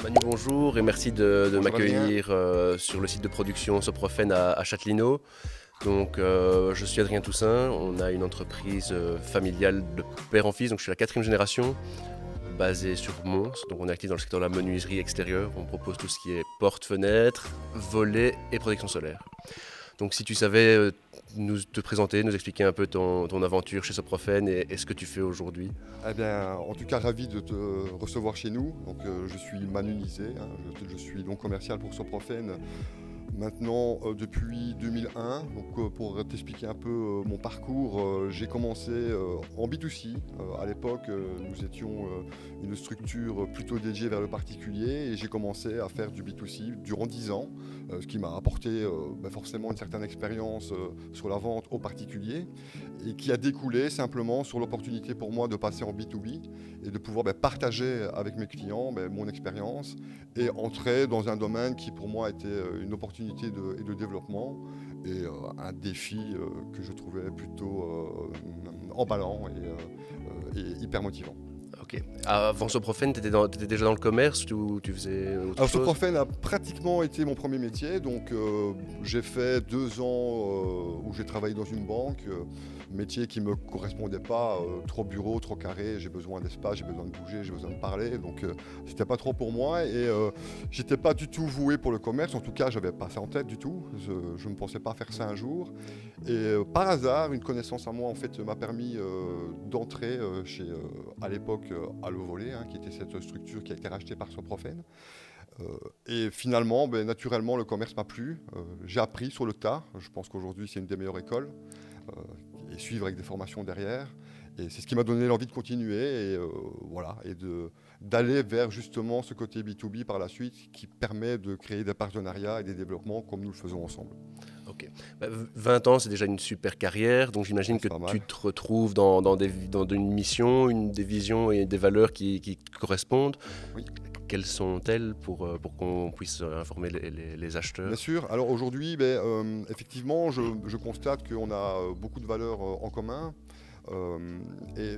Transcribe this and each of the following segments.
Manu, bonjour et merci de Bonjour Adrien. m'accueillir sur le site de production Soprofen à Châtelineau. Donc, je suis Adrien Toussaint, on a une entreprise familiale de père en fils, donc je suis la quatrième génération, basée sur Mons. Donc on est actif dans le secteur de la menuiserie extérieure, on propose tout ce qui est portes, fenêtres, volets et protection solaire. Donc si tu savais te présenter, nous expliquer un peu ton aventure chez Soprofen et ce que tu fais aujourd'hui. Eh bien, en tout cas, ravi de te recevoir chez nous. Donc, je suis Manu Nizet, hein. Je suis donc commercial pour Soprofen maintenant depuis 2001. Donc, pour t'expliquer un peu mon parcours, j'ai commencé en B2C. À l'époque, nous étions une structure plutôt dédiée vers le particulier et j'ai commencé à faire du B2C durant 10 ans, ce qui m'a apporté forcément une certaine expérience sur la vente au particulier et qui a découlé simplement sur l'opportunité pour moi de passer en B2B et de pouvoir partager avec mes clients mon expérience et entrer dans un domaine qui pour moi était une opportunité et de développement et un défi que je trouvais plutôt emballant et hyper motivant. Ok. Avant Soprofen, tu étais, déjà dans le commerce ou tu faisais autre Alors, chose? Soprofen a pratiquement été mon premier métier, donc j'ai fait 2 ans où j'ai travaillé dans une banque, métier qui ne me correspondait pas, trop bureau, trop carré, j'ai besoin d'espace, j'ai besoin de bouger, j'ai besoin de parler, donc c'était pas trop pour moi et j'étais pas du tout voué pour le commerce, en tout cas j'avais pas ça en tête du tout, je ne pensais pas faire ça un jour et par hasard une connaissance à moi en fait m'a permis d'entrer chez à l'époque Allo Volley, hein, qui était cette structure qui a été rachetée par Soprofen. Et finalement, naturellement, le commerce m'a plu. J'ai appris sur le tas. Je pense qu'aujourd'hui, c'est une des meilleures écoles. Et suivre avec des formations derrière. Et c'est ce qui m'a donné l'envie de continuer et, voilà, et d'aller vers justement ce côté B2B par la suite qui permet de créer des partenariats et des développements comme nous le faisons ensemble. Ok. 20 ans, c'est déjà une super carrière, donc Ouais, j'imagine que c'est pas tu mal. te retrouves dans une mission, des visions et des valeurs qui te correspondent. Oui. Quelles sont-elles pour qu'on puisse informer les Bien acheteurs? sûr. Alors aujourd'hui, effectivement, je constate qu'on a beaucoup de valeurs en commun. Et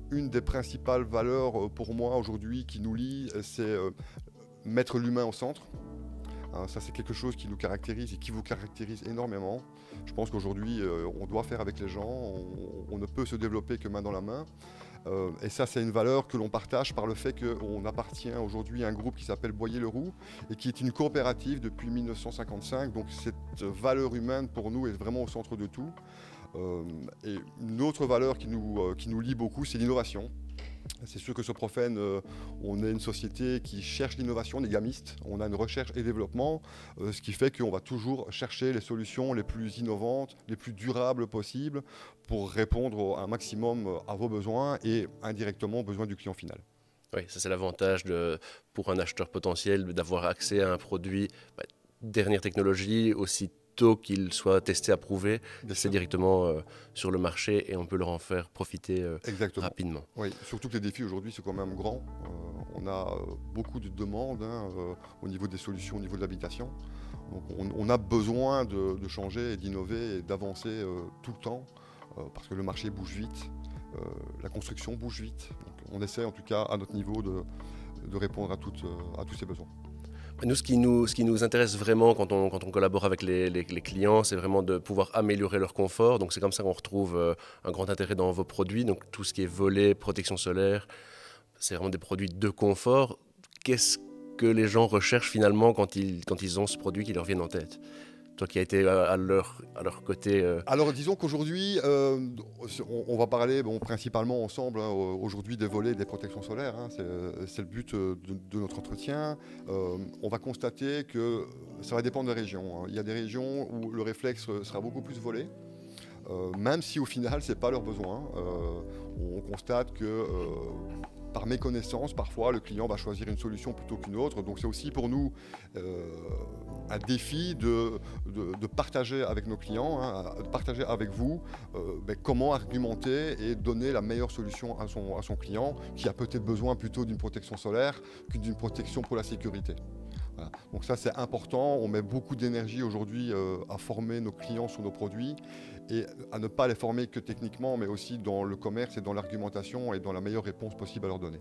une des principales valeurs pour moi aujourd'hui qui nous lie, c'est mettre l'humain au centre. Hein, ça, c'est quelque chose qui nous caractérise et qui vous caractérise énormément. Je pense qu'aujourd'hui, on doit faire avec les gens, on ne peut se développer que main dans la main. Et ça, c'est une valeur que l'on partage par le fait qu'on appartient aujourd'hui à un groupe qui s'appelle Boyer-Leroux et qui est une coopérative depuis 1955. Donc cette valeur humaine, pour nous, est vraiment au centre de tout. Et une autre valeur qui nous lie beaucoup, c'est l'innovation. C'est sûr que Soprofen, on est une société qui cherche l'innovation, on est gamiste, on a une recherche et développement, ce qui fait qu'on va toujours chercher les solutions les plus innovantes, les plus durables possibles pour répondre un maximum à vos besoins et indirectement aux besoins du client final. Oui, ça c'est l'avantage pour un acheteur potentiel d'avoir accès à un produit bah, dernière technologie, aussitôt qu'il soit testé, approuvé, Bien c'est sûr, directement sur le marché et on peut leur en faire profiter exactement. rapidement. Oui, surtout que les défis aujourd'hui, c'est quand même grand. On a beaucoup de demandes, hein, au niveau des solutions, au niveau de l'habitation. Donc on a besoin de changer et d'innover et d'avancer tout le temps parce que le marché bouge vite, la construction bouge vite. Donc on essaie en tout cas à notre niveau de répondre à tous ces besoins. Nous, ce qui nous intéresse vraiment quand on collabore avec les clients, c'est vraiment de pouvoir améliorer leur confort. Donc c'est comme ça qu'on retrouve un grand intérêt dans vos produits. Donc tout ce qui est volet, protection solaire, c'est vraiment des produits de confort. Qu'est-ce que les gens recherchent finalement quand ils ont ce produit qui leur vient en tête? Toi qui as été à leur côté. Alors disons qu'aujourd'hui, on va parler principalement ensemble hein, aujourd'hui des volets et des protections solaires, hein, c'est le but de notre entretien. On va constater que ça va dépendre des régions, hein. Il y a des régions où le réflexe sera beaucoup plus volé, même si au final c'est pas leur besoin. On constate que par méconnaissance, parfois le client va choisir une solution plutôt qu'une autre. Donc c'est aussi pour nous un défi de partager avec nos clients, hein, de partager avec vous comment argumenter et donner la meilleure solution à son client qui a peut-être besoin plutôt d'une protection solaire que d'une protection pour la sécurité. Voilà. Donc ça c'est important, on met beaucoup d'énergie aujourd'hui à former nos clients sur nos produits et à ne pas les former que techniquement mais aussi dans le commerce et dans l'argumentation et dans la meilleure réponse possible à leur donner.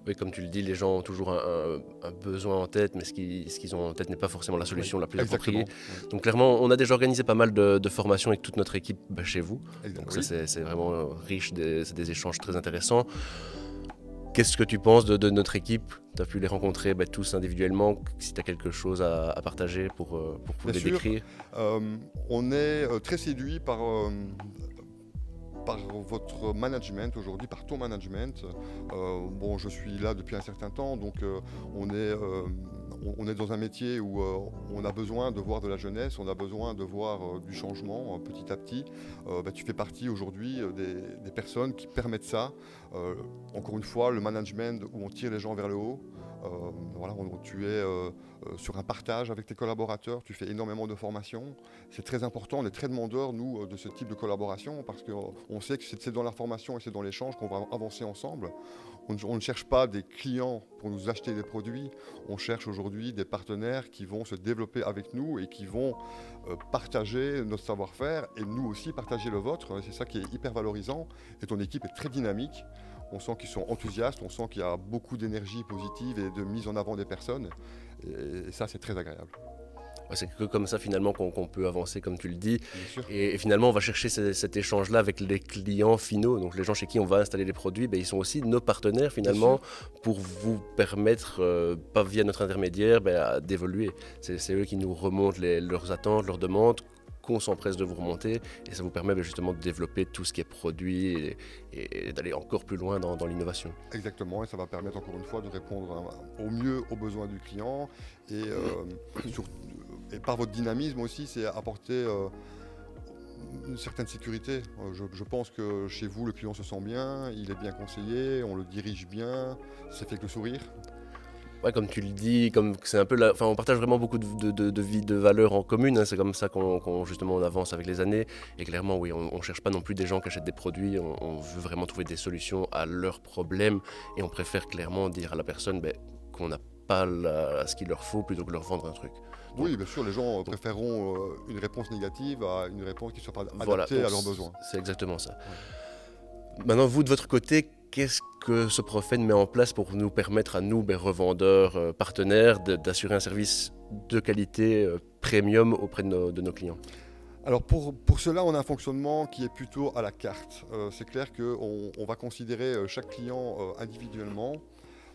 Oui, comme tu le dis, les gens ont toujours un besoin en tête, mais ce qu'ils ont en tête n'est pas forcément la solution la plus appropriée. Ouais. Donc clairement, on a déjà organisé pas mal de formations avec toute notre équipe chez vous. Donc Oui. ça, c'est vraiment riche, c'est des échanges très intéressants. Qu'est-ce que tu penses de notre équipe? Tu as pu les rencontrer tous individuellement. Si tu as quelque chose à partager pour les décrire. On est très séduit par votre management aujourd'hui, par ton management. Bon, je suis là depuis un certain temps, donc on est dans un métier où on a besoin de voir de la jeunesse, on a besoin de voir du changement petit à petit. Tu fais partie aujourd'hui des personnes qui permettent ça. Encore une fois, le management où on tire les gens vers le haut. Voilà, tu es sur un partage avec tes collaborateurs, tu fais énormément de formations. C'est très important, on est très demandeurs, nous, de ce type de collaboration, parce qu'on sait que c'est dans la formation et c'est dans l'échange qu'on va avancer ensemble. On ne cherche pas des clients pour nous acheter des produits, on cherche aujourd'hui des partenaires qui vont se développer avec nous et qui vont partager notre savoir-faire et nous aussi partager le vôtre. C'est ça qui est hyper valorisant et ton équipe est très dynamique. On sent qu'ils sont enthousiastes, on sent qu'il y a beaucoup d'énergie positive et de mise en avant des personnes. Et ça, c'est très agréable. Ouais, c'est que comme ça finalement qu'on peut avancer comme tu le dis. Et finalement on va chercher cet échange-là avec les clients finaux. Donc les gens chez qui on va installer les produits, ils sont aussi nos partenaires finalement pour vous permettre, pas via notre intermédiaire, d'évoluer. C'est eux qui nous remontent leurs attentes, leurs demandes, qu'on s'empresse de vous remonter, et ça vous permet justement de développer tout ce qui est produit et d'aller encore plus loin dans l'innovation. Exactement, et ça va permettre encore une fois de répondre au mieux aux besoins du client et par votre dynamisme aussi, c'est apporter une certaine sécurité. Je pense que chez vous, le client se sent bien, il est bien conseillé, on le dirige bien, c'est fait avec le sourire. Ouais, comme tu le dis, c'est un peu on partage vraiment beaucoup de valeurs en commune. Hein. C'est comme ça qu'on justement on avance avec les années. Et clairement, oui, on cherche pas non plus des gens qui achètent des produits. On veut vraiment trouver des solutions à leurs problèmes. Et on préfère clairement dire à la personne qu'on n'a pas ce qu'il leur faut plutôt que leur vendre un truc. Donc, oui, bien sûr, les gens préféreront une réponse négative à une réponse qui soit pas adaptée à leurs besoins. C'est exactement ça. Ouais. Maintenant, vous de votre côté, qu'est-ce que ce Profen met en place pour nous permettre à nous, revendeurs, partenaires, d'assurer un service de qualité premium auprès de nos clients? Alors pour cela, on a un fonctionnement qui est plutôt à la carte. C'est clair qu'on va considérer chaque client individuellement,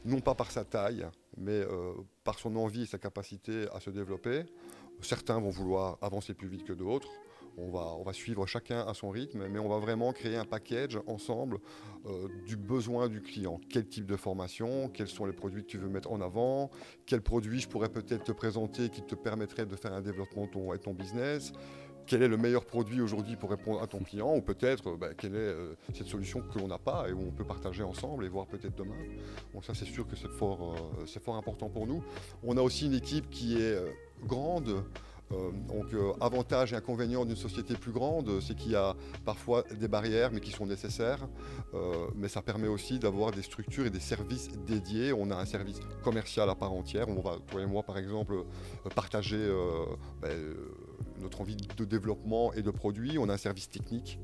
non pas par sa taille, mais par son envie et sa capacité à se développer. Certains vont vouloir avancer plus vite que d'autres. On va suivre chacun à son rythme, mais on va vraiment créer un package ensemble du besoin du client. Quel type de formation, quels sont les produits que tu veux mettre en avant, quels produits je pourrais peut-être te présenter qui te permettraient de faire un développement de ton business, quel est le meilleur produit aujourd'hui pour répondre à ton client, ou peut-être quelle est cette solution que l'on n'a pas et où on peut partager ensemble et voir peut-être demain. Donc ça, c'est sûr que c'est fort important pour nous. On a aussi une équipe qui est grande. Donc avantage et inconvénient d'une société plus grande, c'est qu'il y a parfois des barrières mais qui sont nécessaires, mais ça permet aussi d'avoir des structures et des services dédiés. On a un service commercial à part entière, on va, toi et moi par exemple, partager notre envie de développement et de produits. On a un service technique,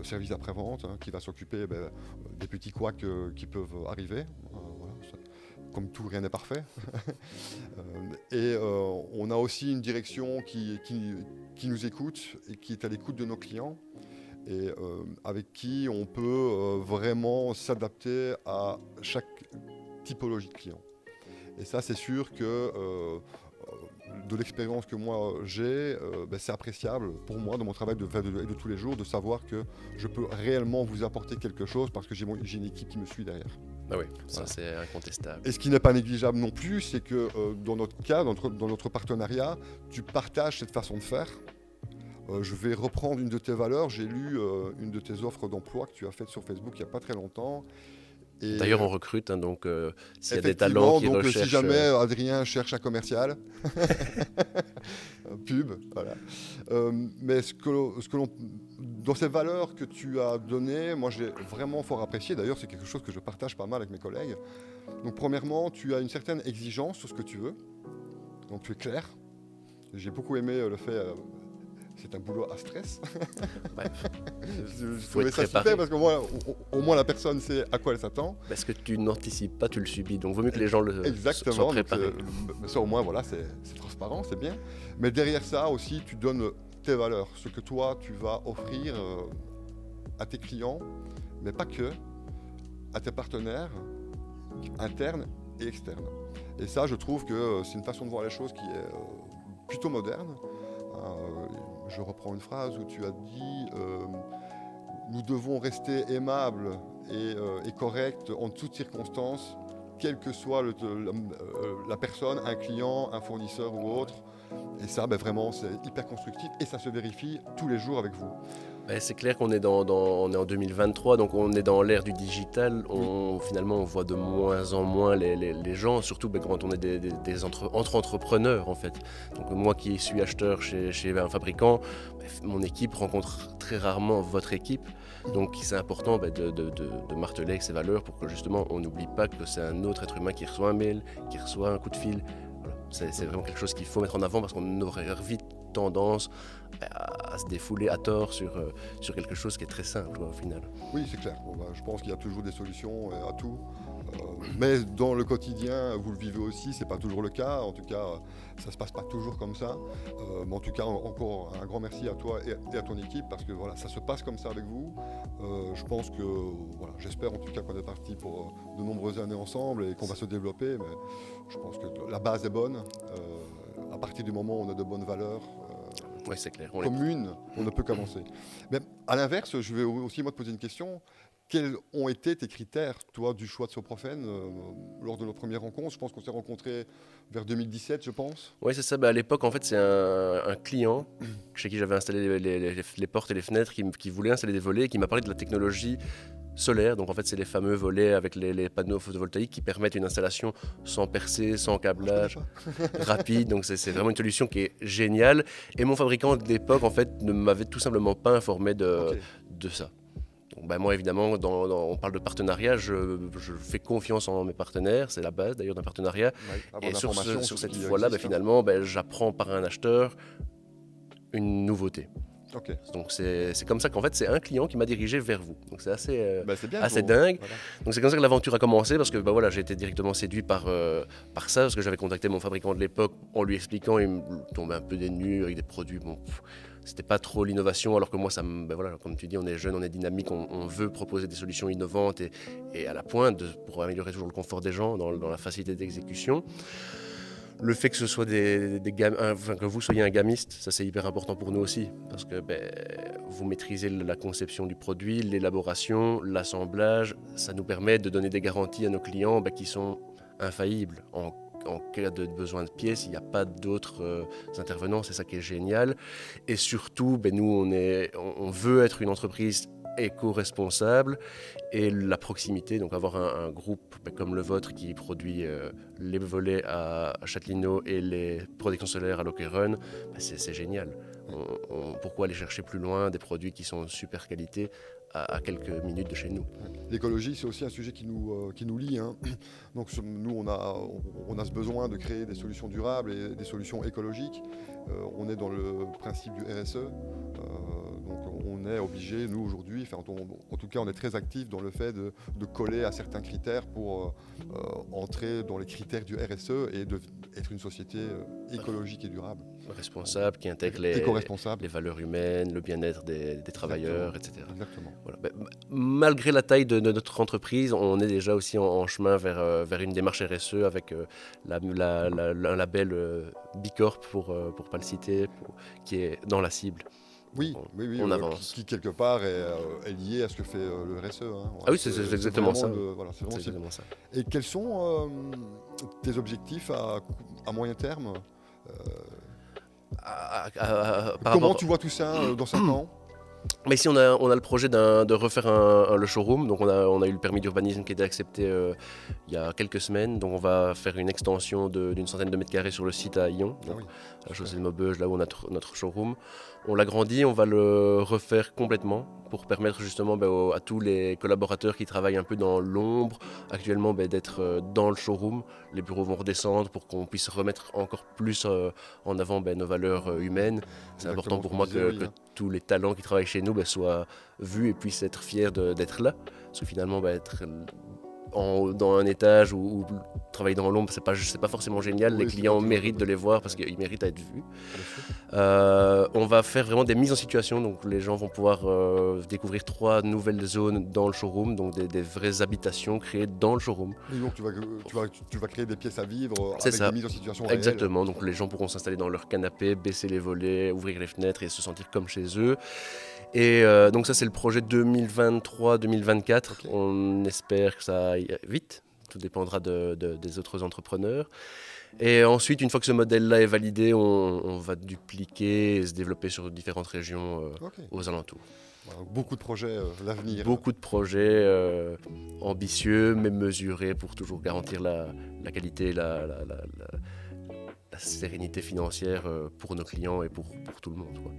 service après-vente, qui va s'occuper des petits couacs qui peuvent arriver. Voilà, comme tout, rien n'est parfait. Et on a aussi une direction qui nous écoute et qui est à l'écoute de nos clients et avec qui on peut vraiment s'adapter à chaque typologie de client. Et ça, c'est sûr que de l'expérience que moi j'ai, c'est appréciable pour moi dans mon travail de tous les jours de savoir que je peux réellement vous apporter quelque chose parce que j'ai une équipe qui me suit derrière. Ah oui, ça voilà. C'est incontestable. Et ce qui n'est pas négligeable non plus, c'est que dans notre cas, dans notre partenariat, tu partages cette façon de faire. Je vais reprendre une de tes valeurs. J'ai lu une de tes offres d'emploi que tu as faites sur Facebook il n'y a pas très longtemps. D'ailleurs, on recrute, hein, donc s'il y a des talents qui recherchent... Si jamais Adrien cherche un commercial, pub, voilà. Mais dans ces valeurs que tu as données, moi j'ai vraiment fort apprécié. D'ailleurs, c'est quelque chose que je partage pas mal avec mes collègues. Donc premièrement, tu as une certaine exigence sur ce que tu veux. Donc tu es clair. J'ai beaucoup aimé le fait c'est un boulot à stress. Ouais. Je trouvais ça super parce qu'au moins, au moins la personne sait à quoi elle s'attend. Parce que tu n'anticipes pas, tu le subis. Donc, vaut mieux que les gens soient préparés. Mais ça, au moins, voilà, c'est transparent, c'est bien. Mais derrière ça aussi, tu donnes tes valeurs, ce que toi, tu vas offrir à tes clients, mais pas que, à tes partenaires internes et externes. Et ça, je trouve que c'est une façon de voir les choses qui est plutôt moderne. Je reprends une phrase où tu as dit nous devons rester aimables et corrects en toutes circonstances, quelle que soit la personne, un client, un fournisseur ou autre. Et ça, vraiment, c'est hyper constructif et ça se vérifie tous les jours avec vous. C'est clair qu'on est, on est en 2023, donc on est dans l'ère du digital. Finalement, on voit de moins en moins les gens, surtout quand on est entre entrepreneurs en fait. Donc moi qui suis acheteur chez un fabricant, mon équipe rencontre très rarement votre équipe. Donc c'est important de marteler avec ces valeurs pour que justement on n'oublie pas que c'est un autre être humain qui reçoit un mail, qui reçoit un coup de fil. Voilà. C'est vraiment quelque chose qu'il faut mettre en avant parce qu'on aurait vite tendance à se défouler à tort sur quelque chose qui est très simple au final. Oui, c'est clair. Je pense qu'il y a toujours des solutions à tout. Mais dans le quotidien, vous le vivez aussi, c'est pas toujours le cas. En tout cas, ça se passe pas toujours comme ça. Mais en tout cas, encore un grand merci à toi et à ton équipe parce que voilà, ça se passe comme ça avec vous. Je pense que, voilà, j'espère en tout cas qu'on est parti pour de nombreuses années ensemble et qu'on va se développer. Mais je pense que la base est bonne. À partir du moment où on a de bonnes valeurs, oui, c'est clair. communes, on ne peut qu'avancer. Mais à l'inverse, je vais aussi moi te poser une question. Quels ont été tes critères, toi, du choix de Soprofen lors de nos premières rencontres? Je pense qu'on s'est rencontrés vers 2017, je pense. Oui, c'est ça. À l'époque, en fait, c'est un client chez qui j'avais installé les portes et les fenêtres qui voulait installer des volets et qui m'a parlé de la technologie solaire. Donc, en fait, c'est les fameux volets avec les panneaux photovoltaïques qui permettent une installation sans percer, sans câblage, rapide. Donc, c'est vraiment une solution qui est géniale. Et mon fabricant d'époque, en fait, ne m'avait tout simplement pas informé de ça. Donc, moi, évidemment, on parle de partenariat, je fais confiance en mes partenaires, c'est la base d'ailleurs d'un partenariat. Ouais, et sur cette fois-là, finalement, j'apprends par un acheteur une nouveauté. Okay. Donc c'est comme ça qu'en fait c'est un client qui m'a dirigé vers vous. Donc c'est assez, assez dingue. Voilà. Donc c'est comme ça que l'aventure a commencé parce que j'ai été directement séduit par ça parce que j'avais contacté mon fabricant de l'époque en lui expliquant, il me tombait un peu des nues avec des produits. C'était pas trop l'innovation alors que moi comme tu dis, on est jeune, on est dynamique, on veut proposer des solutions innovantes et à la pointe pour améliorer toujours le confort des gens dans la facilité d'exécution. Le fait que ce soit que vous soyez un gamiste, ça c'est hyper important pour nous aussi, parce que vous maîtrisez la conception du produit, l'élaboration, l'assemblage, ça nous permet de donner des garanties à nos clients qui sont infaillibles. En cas de besoin de pièces, il n'y a pas d'autres intervenants, c'est ça qui est génial. Et surtout, nous on veut être une entreprise éco-responsable et la proximité, donc avoir un groupe comme le vôtre qui produit les volets à Châtelineau et les protections solaires à Lokeren, c'est génial. Pourquoi aller chercher plus loin des produits qui sont de super qualité à quelques minutes de chez nous? L'écologie, c'est aussi un sujet qui nous lie. Hein. Donc nous, on a ce besoin de créer des solutions durables et des solutions écologiques. On est dans le principe du RSE. Donc on est obligé, nous aujourd'hui, en tout cas on est très actifs dans le fait de coller à certains critères pour entrer dans les critères du RSE et être une société écologique et durable. Responsable, qui intègre les valeurs humaines, le bien-être des travailleurs, etc. Exactement. Voilà. Malgré la taille de notre entreprise, on est déjà aussi en chemin vers une démarche RSE avec un label Bicorp, pour ne pas le citer, qui est dans la cible. Oui, on avance. Qui quelque part est lié à ce que fait le RSE. Hein. Ah oui, c'est exactement ça. C'est exactement ça. Et quels sont tes objectifs à moyen terme Comment tu vois tout ça dans 5 ans? Mais ici, on a le projet de refaire le showroom. Donc, on a eu le permis d'urbanisme qui a été accepté il y a quelques semaines. Donc, on va faire une extension d'une centaine de mètres carrés sur le site à Lyon, Ah oui, à Chaussée de Maubeuge, là où on a notre showroom. On l'agrandit, on va le refaire complètement pour permettre justement à tous les collaborateurs qui travaillent un peu dans l'ombre actuellement d'être dans le showroom. Les bureaux vont redescendre pour qu'on puisse remettre encore plus en avant nos valeurs humaines. C'est important pour moi que tous les talents qui travaillent chez nous soient vus et puissent être fiers d'être là. Parce que finalement, être dans un étage ou travailler dans l'ombre, c'est pas forcément génial. Oui, les clients méritent de les voir parce qu'ils méritent à être vus. On va faire vraiment des mises en situation, donc les gens vont pouvoir découvrir 3 nouvelles zones dans le showroom, donc des vraies habitations créées dans le showroom. Et donc tu vas créer des pièces à vivre avec ça. des mises en situation réelles. Exactement, donc les gens pourront s'installer dans leur canapé, baisser les volets, ouvrir les fenêtres et se sentir comme chez eux. Et donc ça c'est le projet 2023-2024, okay. On espère que ça aille vite, tout dépendra des autres entrepreneurs. Et ensuite, une fois que ce modèle-là est validé, on va dupliquer et se développer sur différentes régions aux alentours. Beaucoup de projets à l'avenir. Beaucoup de projets ambitieux mais mesurés pour toujours garantir la qualité et la sérénité financière pour nos clients et pour tout le monde, quoi.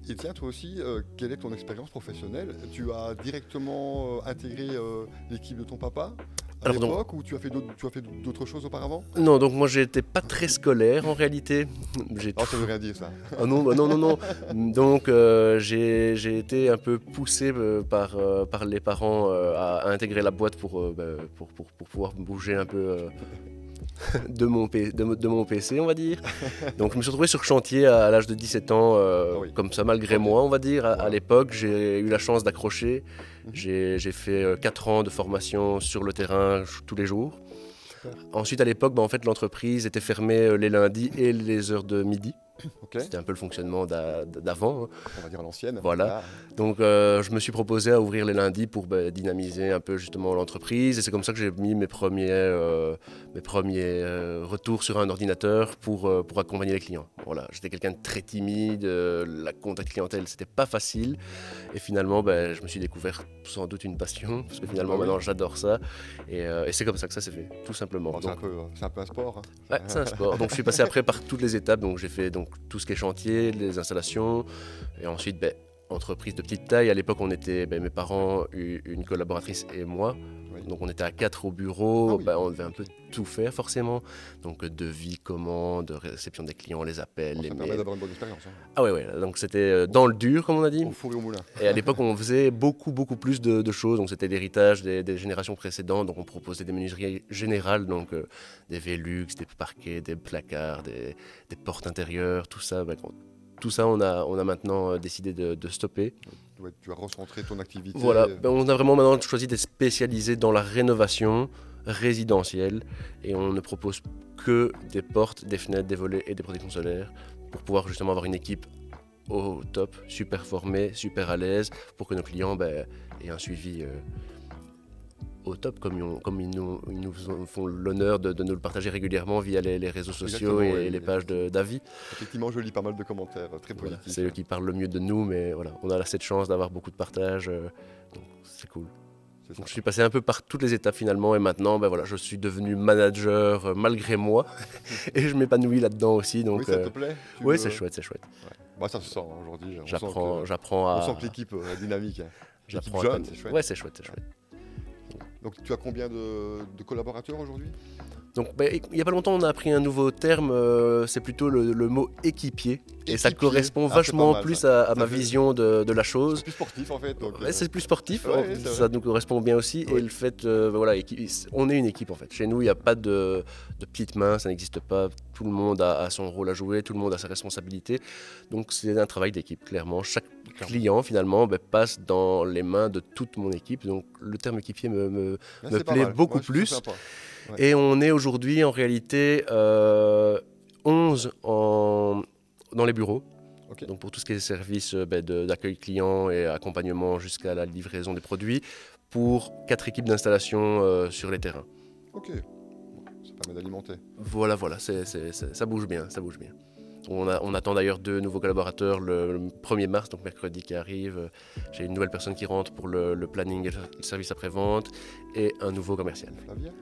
Et tiens, toi aussi, quelle est ton expérience professionnelle? Tu as directement intégré l'équipe de ton papa à l'époque ou tu as fait d'autres choses auparavant? Non, donc moi j'étais pas très scolaire en réalité. Ça veut rien dire ça. Ah non, non. Donc j'ai été un peu poussé par les parents à intégrer la boîte pour pouvoir bouger un peu de mon PC, on va dire. Donc je me suis retrouvé sur chantier à l'âge de 17 ans, comme ça malgré moi, on va dire. À l'époque, j'ai eu la chance d'accrocher. J'ai fait 4 ans de formation sur le terrain tous les jours. Super. Ensuite, à l'époque, en fait, l'entreprise était fermée les lundis et les heures de midi. C'était un peu le fonctionnement d'avant. On va dire à l'ancienne. Voilà. Donc je me suis proposé à ouvrir les lundis pour dynamiser un peu justement l'entreprise. Et c'est comme ça que j'ai mis mes premiers retours sur un ordinateur pour accompagner les clients. Voilà. J'étais quelqu'un de très timide. La contact clientèle, c'était pas facile. Et finalement, je me suis découvert sans doute une passion. Parce que finalement, maintenant, j'adore ça. Et c'est comme ça que ça s'est fait, tout simplement. Bon, c'est un peu un sport. Hein. Ouais, c'est un sport. Donc je suis passé après par toutes les étapes. Donc j'ai fait tout ce qui est chantier, les installations, et ensuite entreprise de petite taille. À l'époque, on était mes parents, une collaboratrice et moi. Oui. Donc on était à 4 au bureau. On devait un peu tout faire forcément. Donc devis, commandes, réception des clients, les appels, les mails. Ça permet d'avoir une bonne expérience. Hein. Ah ouais. Donc c'était dans le dur, comme on a dit. Au four et au moulin. Et à l'époque, on faisait beaucoup plus de choses. Donc c'était l'héritage des générations précédentes. Donc on proposait des menuiseries générales, donc des Velux, des parquets, des placards, des portes intérieures, tout ça. Tout ça, on a maintenant décidé de stopper. Ouais, tu as recentré ton activité. Voilà, on a vraiment maintenant choisi d'être spécialisé dans la rénovation résidentielle et on ne propose que des portes, des fenêtres, des volets et des protections solaires pour pouvoir justement avoir une équipe au top, super formée, super à l'aise pour que nos clients aient un suivi au top, comme ils nous font l'honneur de nous le partager régulièrement via les réseaux sociaux et les pages d'avis. Effectivement, je lis pas mal de commentaires très positifs. Voilà, c'est eux qui parlent le mieux de nous, mais voilà, on a cette chance d'avoir beaucoup de partage, donc c'est cool. Donc, je suis passé un peu par toutes les étapes finalement, et maintenant je suis devenu manager malgré moi, et je m'épanouis là-dedans aussi. Donc, oui, ça te plaît? Oui, c'est chouette. Ouais. Ça se sent aujourd'hui. J'apprends à... On sent que l'équipe est dynamique. L'équipe jeune, c'est chouette. Ouais, c'est chouette. Donc tu as combien de collaborateurs aujourd'hui? Donc, il n'y a pas longtemps, on a appris un nouveau terme, c'est plutôt le mot équipier. Et ça correspond vachement plus à ma vision de la chose. C'est plus sportif en fait. C'est plus sportif, ça nous correspond bien aussi. Ouais. Et le fait, on est une équipe en fait. Chez nous, il n'y a pas de petites mains, ça n'existe pas. Tout le monde a son rôle à jouer, tout le monde a sa responsabilité. Donc c'est un travail d'équipe, clairement. Chaque client finalement passe dans les mains de toute mon équipe. Donc le terme équipier me plaît beaucoup plus. Ouais. Et on est aujourd'hui en réalité 11 dans les bureaux. Okay. Donc pour tout ce qui est service d'accueil client et accompagnement jusqu'à la livraison des produits, pour 4 équipes d'installation sur les terrains. Ok, ça permet d'alimenter. Voilà, ça bouge bien. On attend d'ailleurs 2 nouveaux collaborateurs le 1er mars, donc mercredi qui arrive. J'ai une nouvelle personne qui rentre pour le planning et le service après-vente et un nouveau commercial.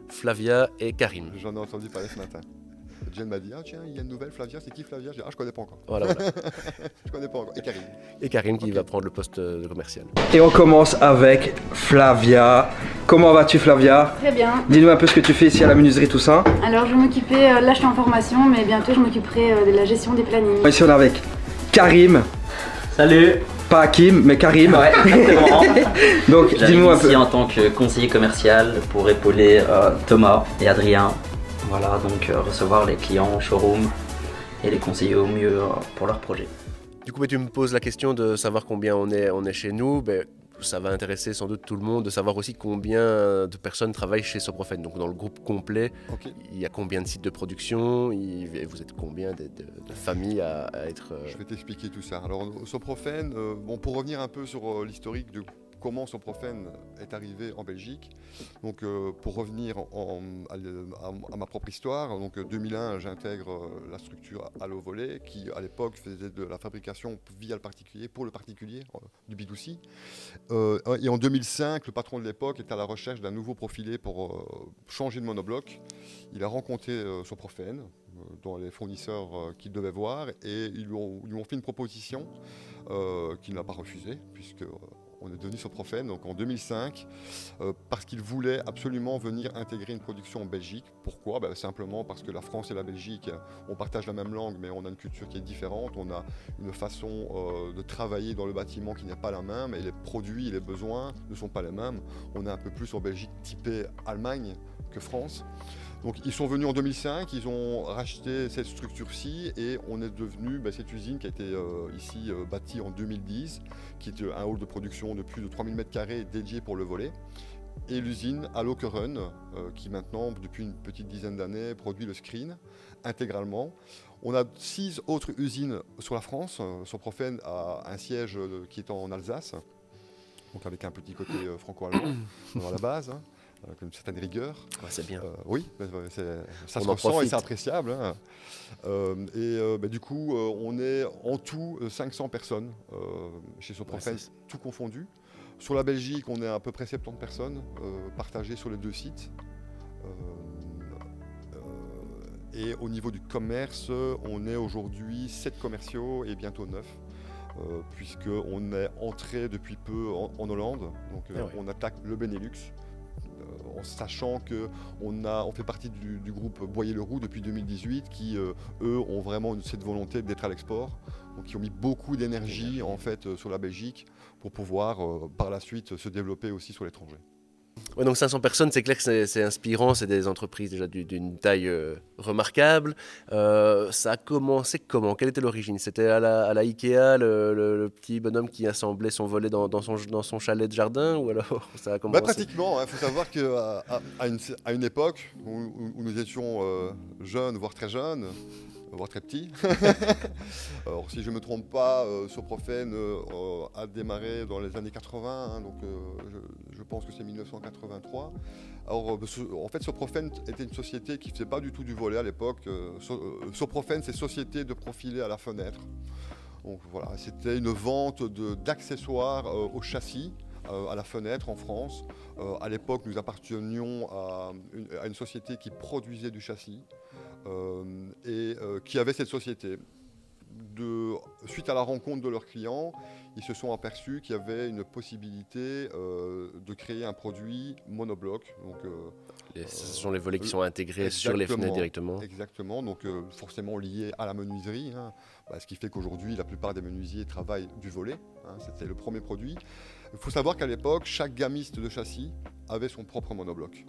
Flavia et Karim. J'en ai entendu parler ce matin. Jen m'a dit, ah tiens, il y a une nouvelle Flavia, c'est qui Flavia? Je dis, ah, je connais pas encore. Voilà. Je connais pas encore. Et Karim. Et Karim qui va prendre le poste de commercial. Et on commence avec Flavia. Comment vas-tu Flavia? Très bien. Dis-nous un peu ce que tu fais ici à la menuiserie Toussaint. Alors je m'occupais, là je suis en formation, mais bientôt je m'occuperai de la gestion des plannings. Ici on est avec Karim. Salut. Pas Hakim, mais Karim. Ouais, exactement. Donc dis-nous un peu. Ici en tant que conseiller commercial pour épauler Thomas et Adrien. Voilà, donc recevoir les clients au showroom et les conseiller au mieux pour leur projet. Du coup, tu me poses la question de savoir combien on est chez nous. Ça va intéresser sans doute tout le monde de savoir aussi combien de personnes travaillent chez Soprofen. Donc dans le groupe complet, il y a combien de sites de production, vous êtes combien de familles à être... Je vais t'expliquer tout ça. Alors Soprofen, pour revenir un peu sur l'historique de comment Soprofen est arrivé en Belgique. Donc, pour revenir à ma propre histoire, donc 2001, j'intègre la structure Allo Volley, qui à l'époque faisait de la fabrication via le particulier, pour le particulier, du B2C. Et en 2005, le patron de l'époque était à la recherche d'un nouveau profilé pour changer de monobloc. Il a rencontré Soprofen, dans les fournisseurs qu'il devait voir, et ils lui ont fait une proposition qu'il n'a pas refusée, puisque on est devenu Soprofen donc en 2005 parce qu'il voulait absolument venir intégrer une production en Belgique. Pourquoi? Simplement parce que la France et la Belgique, on partage la même langue, mais on a une culture qui est différente. On a une façon de travailler dans le bâtiment qui n'est pas la même, et les produits et les besoins ne sont pas les mêmes. On est un peu plus en Belgique typé Allemagne que France. Donc ils sont venus en 2005, ils ont racheté cette structure-ci et on est devenu cette usine qui a été ici bâtie en 2010, qui est un hall de production de plus de 3000 m² dédié pour le volet. Et l'usine Allo Keren, qui maintenant, depuis une petite dizaine d'années, produit le screen intégralement. On a 6 autres usines sur la France. Soprofen a un siège qui est en Alsace, donc avec un petit côté franco-allemand à la base. Avec une certaine rigueur. Ouais, c'est bien. Oui, ça se ressent et c'est appréciable. Hein. Du coup, on est en tout 500 personnes chez Soprofen, tout confondu. Sur la Belgique, on est à peu près 70 personnes partagées sur les 2 sites. Et au niveau du commerce, on est aujourd'hui 7 commerciaux et bientôt 9. Puisqu'on est entré depuis peu en Hollande. Donc on attaque le Benelux. En sachant qu'on fait partie du groupe Boyer-Leroux depuis 2018 qui, eux, ont vraiment cette volonté d'être à l'export. Donc ils ont mis beaucoup d'énergie en fait sur la Belgique pour pouvoir par la suite se développer aussi sur l'étranger. Ouais, donc 500 personnes, c'est clair que c'est inspirant, c'est des entreprises déjà d'une taille remarquable. Ça a commencé comment? Quelle était l'origine? C'était à la Ikea, le petit bonhomme qui assemblait son volet dans son chalet de jardin, ou alors ça a commencé? Pratiquement, il faut savoir qu'à une époque où nous étions jeunes, voire très jeunes, voire très petits. Alors, si je ne me trompe pas, Soprofen a démarré dans les années 80, donc je pense que c'est 1983. Alors, en fait, Soprofen était une société qui ne faisait pas du tout du volet à l'époque. Soprofen, c'est société de profilés à la fenêtre. Donc voilà, c'était une vente d'accessoires au châssis. À la fenêtre en France. À l'époque, nous appartenions à une société qui produisait du châssis et qui avait cette société. Suite à la rencontre de leurs clients, ils se sont aperçus qu'il y avait une possibilité de créer un produit monobloc. Donc, ce sont les volets qui sont intégrés sur les fenêtres directement. Exactement, donc forcément lié à la menuiserie, hein, ce qui fait qu'aujourd'hui la plupart des menuisiers travaillent du volet, hein, c'était le premier produit. Il faut savoir qu'à l'époque, chaque gamiste de châssis avait son propre monobloc.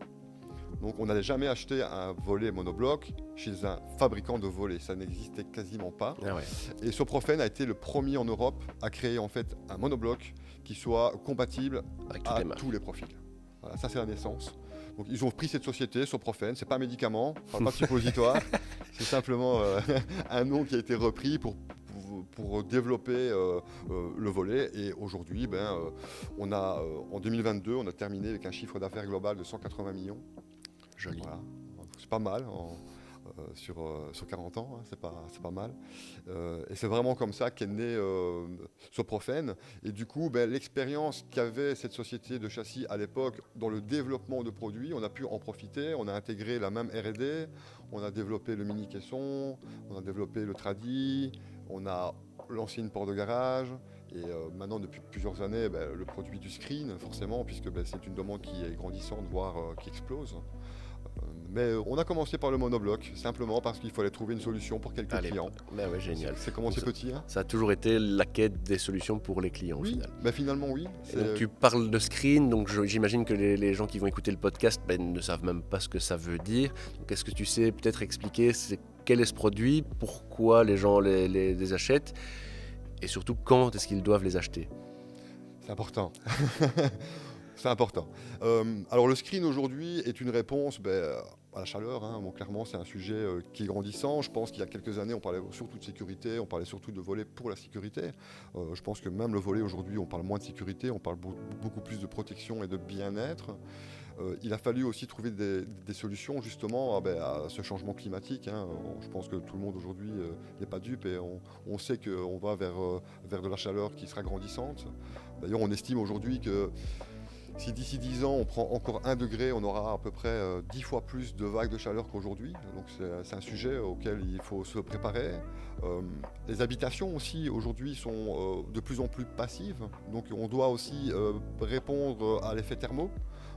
Donc on n'allait jamais acheter un volet monobloc chez un fabricant de volets, ça n'existait quasiment pas. Ah ouais. Et Soprofen a été le premier en Europe à créer en fait un monobloc qui soit compatible à tous les profils. Voilà, ça c'est la naissance. Donc ils ont pris cette société, Soprofen, c'est pas un médicament, pas de suppositoire, c'est simplement un nom qui a été repris pour développer le volet. Et aujourd'hui, en 2022, on a terminé avec un chiffre d'affaires global de 180 millions. Joli. Voilà. C'est pas mal sur 40 ans, hein, c'est pas mal. Et c'est vraiment comme ça qu'est né Soprofen. Et du coup, l'expérience qu'avait cette société de châssis à l'époque dans le développement de produits, on a pu en profiter. On a intégré la même R&D, on a développé le mini-caisson, on a développé le tradi, on a lancé une porte de garage. Et maintenant, depuis plusieurs années, le produit du screen, forcément, puisque c'est une demande qui est grandissante, voire qui explose. Mais on a commencé par le monobloc, simplement parce qu'il fallait trouver une solution pour quelques clients. Ouais, génial. C'est commencé petit. Hein. Ça a toujours été la quête des solutions pour les clients, oui, au final. Finalement, oui. Donc, tu parles de screen, donc j'imagine que les gens qui vont écouter le podcast ne savent même pas ce que ça veut dire. Donc, est-ce que tu sais peut-être expliquer quel est ce produit, pourquoi les gens les achètent et surtout quand est-ce qu'ils doivent les acheter? C'est important. C'est important. Alors le screen aujourd'hui est une réponse à la chaleur. Hein. Bon, clairement, c'est un sujet qui est grandissant. Je pense qu'il y a quelques années, on parlait surtout de sécurité, on parlait surtout de volet pour la sécurité. Je pense que même le volet aujourd'hui, on parle moins de sécurité, on parle beaucoup plus de protection et de bien-être. Il a fallu aussi trouver des solutions justement à ce changement climatique. Hein. Je pense que tout le monde aujourd'hui n'est pas dupe et on sait qu'on va vers de la chaleur qui sera grandissante. D'ailleurs, on estime aujourd'hui que si d'ici 10 ans, on prend encore 1 degré, on aura à peu près 10 fois plus de vagues de chaleur qu'aujourd'hui. Donc c'est un sujet auquel il faut se préparer. Les habitations aussi, aujourd'hui, sont de plus en plus passives. Donc on doit aussi répondre à l'effet thermo.